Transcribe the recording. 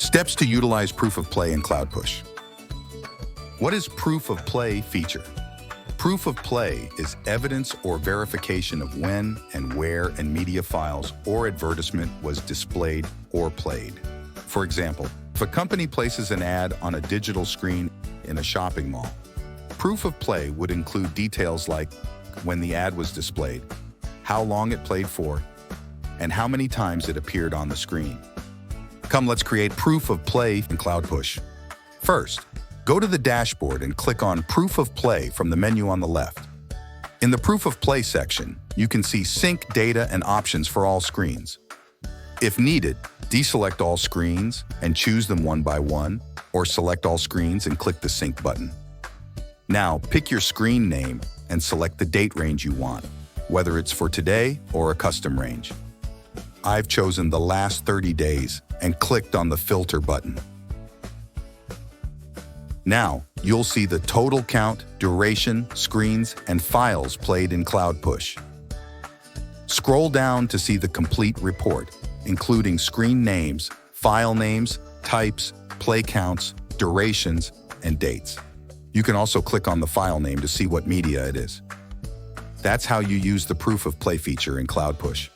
Steps to utilize proof of play in CloudPush. What is proof of play feature? Proof of play is evidence or verification of when and where a media files or advertisement was displayed or played. For example, if a company places an ad on a digital screen in a shopping mall, proof of play would include details like when the ad was displayed, how long it played for, and how many times it appeared on the screen. Come, let's create proof of play in CloudPush. First, go to the dashboard and click on Proof of Play from the menu on the left. In the Proof of Play section, you can see sync data and options for all screens. If needed, deselect all screens and choose them one by one, or select all screens and click the Sync button. Now, pick your screen name and select the date range you want, whether it's for today or a custom range. I've chosen the last 30 days and clicked on the Filter button. Now, you'll see the total count, duration, screens, and files played in CloudPush. Scroll down to see the complete report, including screen names, file names, types, play counts, durations, and dates. You can also click on the file name to see what media it is. That's how you use the Proof of Play feature in CloudPush.